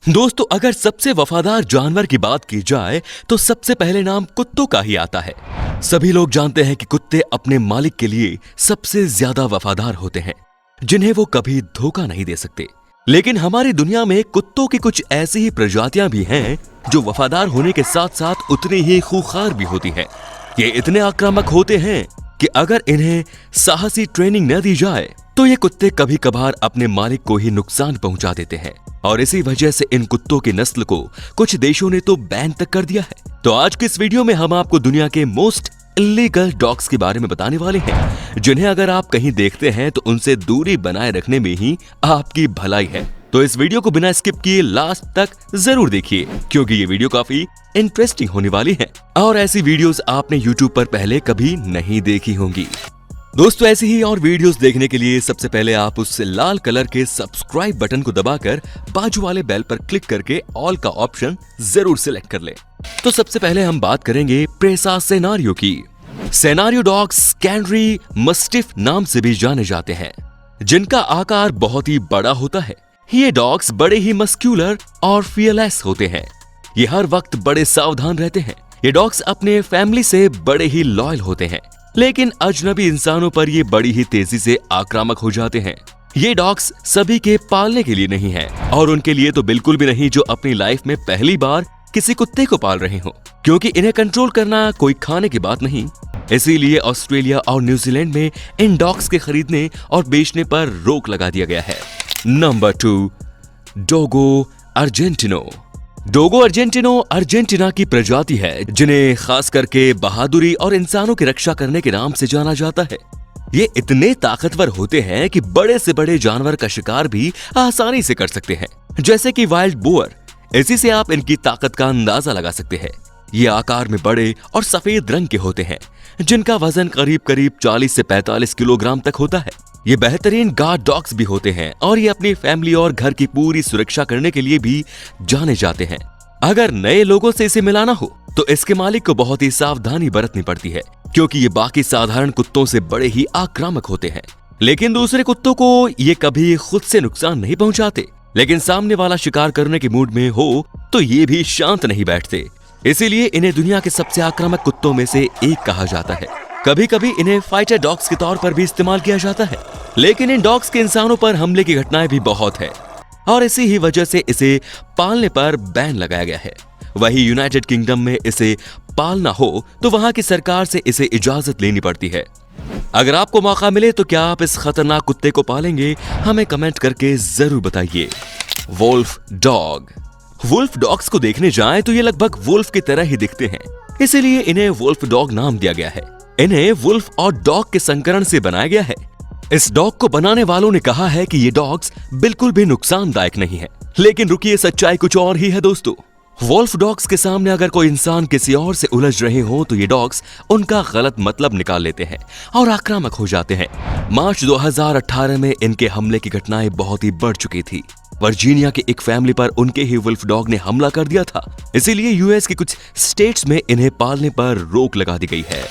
दोस्तों, अगर सबसे वफादार जानवर की बात की जाए तो सबसे पहले नाम कुत्तों का ही आता है। सभी लोग जानते हैं कि कुत्ते अपने मालिक के लिए सबसे ज्यादा वफादार होते हैं, जिन्हें वो कभी धोखा नहीं दे सकते। लेकिन हमारी दुनिया में कुत्तों की कुछ ऐसी ही प्रजातियां भी हैं जो वफादार होने के साथ साथ उतनी ही खूंखार भी होती हैं। ये इतने आक्रामक होते हैं कि अगर इन्हें साहसी ट्रेनिंग न दी जाए तो ये कुत्ते कभी कभार अपने मालिक को ही नुकसान पहुंचा देते हैं। और इसी वजह से इन कुत्तों की नस्ल को कुछ देशों ने तो बैन तक कर दिया है। तो आज की इस वीडियो में हम आपको दुनिया के मोस्ट इलीगल डॉग्स के बारे में बताने वाले हैं, जिन्हें अगर आप कहीं देखते हैं तो उनसे दूरी बनाए रखने में ही आपकी भलाई है। तो इस वीडियो को बिना स्किप किए लास्ट तक जरूर देखिए, क्योंकि ये वीडियो काफी इंटरेस्टिंग होने वाली है और ऐसी वीडियोस आपने YouTube पर पहले कभी नहीं देखी होंगी। दोस्तों, ऐसी ही और वीडियोस देखने के लिए सबसे पहले आप उस लाल कलर के सब्सक्राइब बटन को दबाकर बाजू वाले बेल पर क्लिक करके ऑल का ऑप्शन जरूर सिलेक्ट कर लें। तो सबसे पहले हम बात करेंगे प्रेसा सेनारियो की। सेनारियो डॉग्स कैनरी मस्टिफ नाम से भी जाने जाते हैं, जिनका आकार बहुत ही बड़ा होता है। ये डॉग्स बड़े ही मस्क्यूलर और फियरलेस होते हैं। ये हर वक्त बड़े सावधान रहते हैं। ये डॉग्स अपने फैमिली से बड़े ही लॉयल होते हैं, लेकिन अजनबी इंसानों पर ये बड़ी ही तेजी से आक्रामक हो जाते हैं। ये डॉग्स सभी के पालने के लिए नहीं है, और उनके लिए तो बिल्कुल भी नहीं जो अपनी लाइफ में पहली बार किसी कुत्ते को पाल रहे हो, क्योंकि इन्हें कंट्रोल करना कोई खाने की बात नहीं। इसीलिए ऑस्ट्रेलिया और न्यूजीलैंड में इन डॉग्स के खरीदने और बेचने पर रोक लगा दिया गया है। Number 2, Dogo Argentino. Dogo Argentino Argentina की प्रजाति है, जिन्हें खास करके बहादुरी और इंसानों की रक्षा करने के नाम से जाना जाता है। ये इतने ताकतवर होते हैं कि बड़े से बड़े जानवर का शिकार भी आसानी से कर सकते हैं, जैसे कि वाइल्ड बोअर। इसी से आप इनकी ताकत का अंदाजा लगा सकते हैं। ये आकार में बड़े और सफेद रंग के होते हैं, जिनका वजन करीब करीब 40 से 45 किलोग्राम तक होता है। ये बेहतरीन गार्ड डॉग्स भी होते हैं और ये अपनी फैमिली और घर की पूरी सुरक्षा करने के लिए भी जाने जाते हैं। अगर नए लोगों से इसे मिलाना हो तो इसके मालिक को बहुत ही सावधानी बरतनी पड़ती है, क्योंकि ये बाकी साधारण कुत्तों से बड़े ही आक्रामक होते हैं। लेकिन दूसरे कुत्तों को ये कभी खुद से नुकसान नहीं पहुंचाते, लेकिन सामने वाला शिकार करने के मूड में हो तो ये भी शांत नहीं बैठते। इसीलिए इन्हें दुनिया के सबसे आक्रामक कुत्तों में से एक कहा जाता है। कभी कभी इन्हें फाइटर डॉग्स के तौर पर भी इस्तेमाल किया जाता है, लेकिन इन डॉग्स के इंसानों पर हमले की घटनाएं भी बहुत है, और इसी ही वजह से इसे पालने पर बैन लगाया गया है। वही यूनाइटेड किंगडम में इसे पालना हो तो वहां की सरकार से इसे इजाजत लेनी पड़ती है। अगर आपको मौका मिले तो क्या आप इस खतरनाक कुत्ते को पालेंगे? हमें कमेंट करके जरूर बताइए। Wolf dog. वुल्फ डॉग्स को देखने जाएं तो ये लगभग वुल्फ की तरह ही दिखते हैं, इसीलिए इन्हें वुल्फ डॉग नाम दिया गया है। इन्हें वुल्फ और डॉग के संकरण से बनाया गया है। इस डॉग को बनाने वालों ने कहा है कि ये डॉग्स बिल्कुल भी नुकसानदायक नहीं है, लेकिन रुकिए, सच्चाई कुछ और ही है दोस्तों। वुल्फ डॉग्स के सामने अगर कोई इंसान किसी और से उलझ रहे हो तो ये डॉग्स उनका गलत मतलब निकाल लेते हैं और आक्रामक हो जाते हैं। मार्च 2018 में इनके हमले की घटनाएं बहुत ही बढ़ चुकी थी। वर्जीनिया के एक फैमिली पर उनके ही वुल्फ डॉग ने हमला कर दिया था, इसीलिए यूएस के कुछ स्टेट्स में इन्हें पालने पर रोक लगा दी गई है।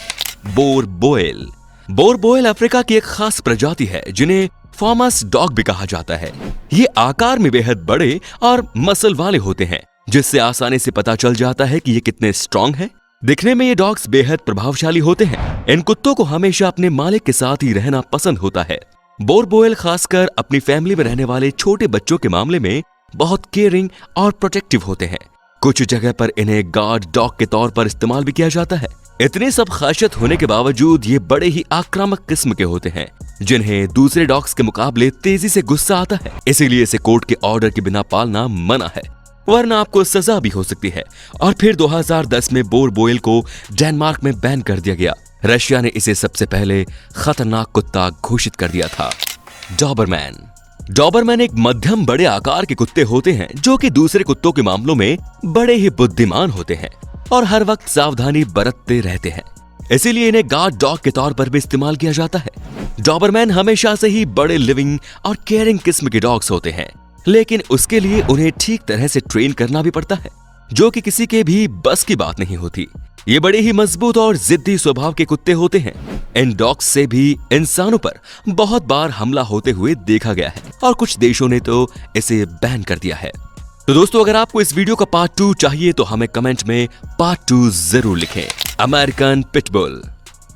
बोर बोएल। बोर बोएल अफ्रीका की एक खास प्रजाति है, जिन्हें फार्मर्स डॉग भी कहा जाता है। ये आकार में बेहद बड़े और मसल वाले होते हैं, जिससे आसानी से पता चल जाता है कि ये कितने स्ट्रॉन्ग हैं। दिखने में ये डॉग्स बेहद प्रभावशाली होते हैं। इन कुत्तों को हमेशा अपने मालिक के साथ ही रहना पसंद होता है। बोर बोएल खासकर अपनी फैमिली में रहने वाले छोटे बच्चों के मामले में बहुत केयरिंग और प्रोटेक्टिव होते हैं। कुछ जगह पर इन्हें गार्ड डॉग के तौर पर इस्तेमाल भी किया जाता है। इतने सब खासियत होने के बावजूद ये बड़े ही आक्रामक किस्म के होते हैं, जिन्हें दूसरे डॉग्स के मुकाबले तेजी से गुस्सा आता है। इसीलिए इसे कोर्ट के ऑर्डर के बिना पालना मना है, वरना आपको सजा भी हो सकती है। और फिर 2010 में बोर बोएल को डेनमार्क में बैन कर दिया गया। रशिया ने इसे सबसे पहले खतरनाक कुत्ता घोषित कर दिया था। डॉबरमैन। डॉबरमैन एक मध्यम बड़े आकार के कुत्ते होते हैं, जो कि दूसरे कुत्तों के मामलों में बड़े ही बुद्धिमान होते हैं और हर वक्त सावधानी बरतते रहते हैं। इसीलिए इन्हें गार्ड डॉग के तौर पर भी इस्तेमाल किया जाता है। डॉबरमैन हमेशा से ही बड़े लिविंग और केयरिंग किस्म के डॉग्स होते हैं, लेकिन उसके लिए उन्हें ठीक तरह से ट्रेन करना भी पड़ता है, जो कि किसी के भी बस की बात नहीं होती। ये बड़े ही मजबूत और जिद्दी स्वभाव के कुत्ते होते हैं। इन डॉग्स से भी इंसानों पर बहुत बार हमला होते हुए देखा गया है और कुछ देशों ने तो इसे बैन कर दिया है। तो दोस्तों अगर आपको इस वीडियो का पार्ट 2 चाहिए तो हमें कमेंट में पार्ट 2 जरूर लिखें। American pitbull.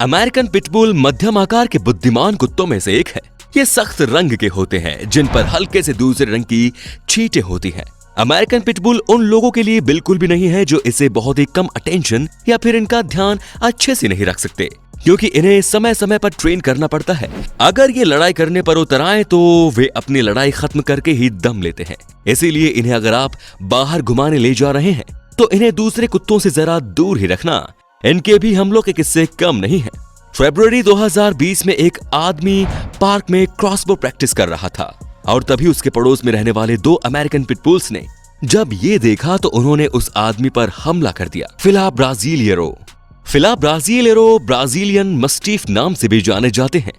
अमेरिकन पिटबुल मध्यम आकार के बुद्धिमान कुत्तों में से एक है। ये सख्त रंग के होते हैं जिन पर हल्के से दूसरे रंग की छींटें होती हैं। अमेरिकन पिटबुल उन लोगों के लिए बिल्कुल भी नहीं है जो इसे बहुत ही कम अटेंशन या फिर इनका ध्यान अच्छे से नहीं रख सकते, क्योंकि इन्हें समय समय पर ट्रेन करना पड़ता है। अगर ये लड़ाई करने पर उतर आए तो वे अपनी लड़ाई खत्म करके ही दम लेते हैं। इसीलिए इन्हें अगर आप बाहर घुमाने ले जा रहे हैं तो इन्हें दूसरे कुत्तों से जरा दूर ही रखना। इनके भी हमलों के किस्से कम नहीं है। फरवरी 2020 में एक आदमी पार्क में क्रॉसबो प्रैक्टिस कर रहा था और तभी उसके पड़ोस में रहने वाले 2 अमेरिकन पिटबुल्स ने जब ये देखा तो उन्होंने उस आदमी पर हमला कर दिया। फिला ब्राजीलियरो ब्राजीलियन मस्टीफ नाम से भी जाने जाते हैं।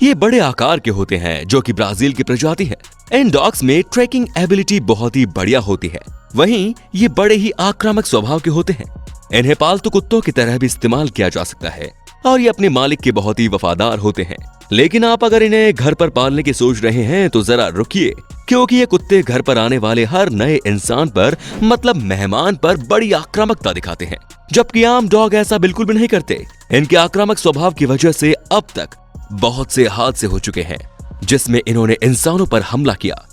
ये बड़े आकार के होते हैं जो कि ब्राजील की प्रजाति है। इन डॉग्स में ट्रैकिंग एबिलिटी बहुत ही बढ़िया होती है। वहीं ये बड़े ही आक्रामक स्वभाव के होते हैं। इन्हें पालतू कुत्तों की तरह भी इस्तेमाल किया जा सकता है और ये अपने मालिक के बहुत ही वफादार होते हैं। लेकिन आप अगर इन्हें घर पर पालने की सोच रहे हैं तो जरा रुकिए, क्योंकि ये कुत्ते घर पर आने वाले हर नए इंसान पर मतलब मेहमान पर बड़ी आक्रामकता दिखाते हैं, जबकि आम डॉग ऐसा बिल्कुल भी नहीं करते। इनके आक्रामक स्वभाव की वजह से अब तक बहुत से हादसे हो चुके हैं जिसमें इन्होंने इंसानों पर हमला किया।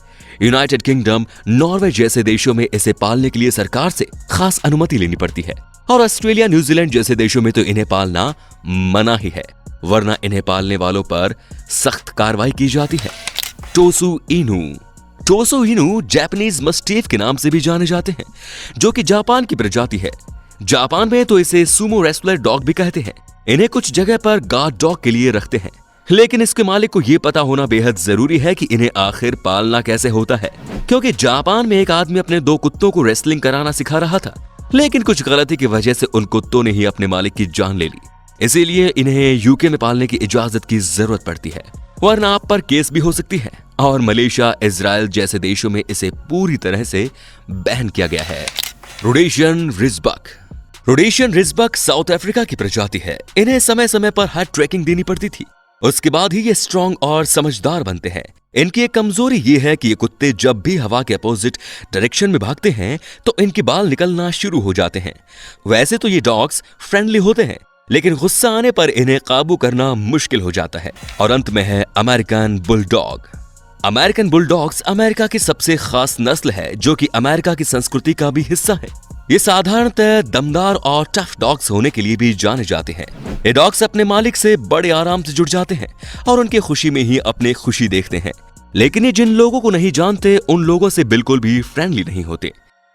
यूनाइटेड किंगडम, नॉर्वे जैसे देशों में इसे पालने के लिए सरकार से खास अनुमति लेनी पड़ती है और ऑस्ट्रेलिया, न्यूजीलैंड जैसे देशों में तो इन्हें पालना मना ही है, वरना इन्हें पालने वालों पर सख्त कार्रवाई की जाती है। टोसू इनू जापानीज मस्टीफ के नाम से भी जाने जाते हैं, जो कि जापान की प्रजाति है। जापान में तो इसे सुमो रेसलर डॉग भी कहते हैं। इन्हें कुछ जगह पर गार्ड डॉग के लिए रखते हैं, लेकिन इसके मालिक को यह पता होना बेहद जरूरी है कि इन्हें आखिर पालना कैसे होता है, क्योंकि जापान में एक आदमी अपने 2 कुत्तों को रेसलिंग कराना सिखा रहा था, लेकिन कुछ गलती की वजह से उन कुत्तों ने ही अपने मालिक की जान ले ली। इसीलिए इन्हें यूके में पालने की इजाजत की जरूरत पड़ती है, वरना आप पर केस भी हो सकती है। और मलेशिया, इजराइल जैसे देशों में इसे पूरी तरह से बैन किया गया है। रोडेशियन रिजबक साउथ अफ्रीका की प्रजाति है। इन्हें समय समय पर हार्ड ट्रैकिंग देनी पड़ती थी, उसके बाद ही ये स्ट्रॉन्ग और समझदार बनते हैं। इनकी एक कमजोरी ये है कि ये कुत्ते जब भी हवा के अपोजिट डायरेक्शन में भागते हैं तो इनके बाल निकलना शुरू हो जाते हैं। वैसे तो ये डॉग्स फ्रेंडली होते हैं, लेकिन गुस्सा आने पर इन्हें काबू करना मुश्किल हो जाता है। और अंत में है अमेरिकन बुलडॉग्स अमेरिका की सबसे खास नस्ल है, जो कि अमेरिका की संस्कृति का भी हिस्सा है। ये साधारणतः दमदार और टफ डॉग्स होने के लिए भी जाने जाते हैं। ये डॉग्स अपने मालिक से बड़े आराम से जुड़ जाते हैं और उनके खुशी में ही अपने खुशी देखते हैं, लेकिन ये जिन लोगों को नहीं जानते उन लोगों से बिल्कुल भी फ्रेंडली नहीं होते।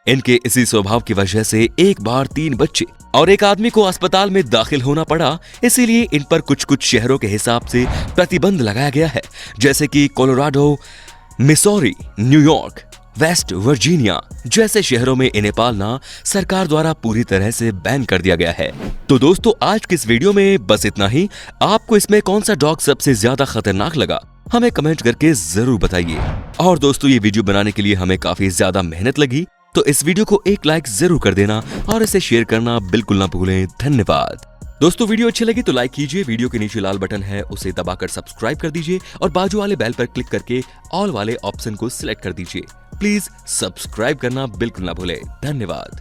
इनके इसी स्वभाव की वजह से एक बार 3 बच्चे और एक आदमी को अस्पताल में दाखिल होना पड़ा। इसीलिए इन पर कुछ शहरों के हिसाब से प्रतिबंध लगाया गया है, जैसे कि Colorado, Missouri, New York, West Virginia जैसे शहरों में इन्हें पालना सरकार द्वारा पूरी तरह से बैन कर दिया गया है। तो दोस्तों आज की इस वीडियो में बस इतना ही। आपको इसमें कौन सा डॉग सबसे ज्यादा खतरनाक लगा हमें कमेंट करके जरूर बताइए। और दोस्तों ये वीडियो बनाने के लिए हमें काफी ज्यादा मेहनत लगी, तो इस वीडियो को एक लाइक जरूर कर देना और इसे शेयर करना बिल्कुल ना भूलें। धन्यवाद। दोस्तों वीडियो अच्छी लगी तो लाइक कीजिए, वीडियो के नीचे लाल बटन है उसे दबाकर सब्सक्राइब कर दीजिए और बाजू वाले बेल पर क्लिक करके ऑल वाले ऑप्शन को सिलेक्ट कर दीजिए। प्लीज सब्सक्राइब करना बिल्कुल ना भूलें। धन्यवाद।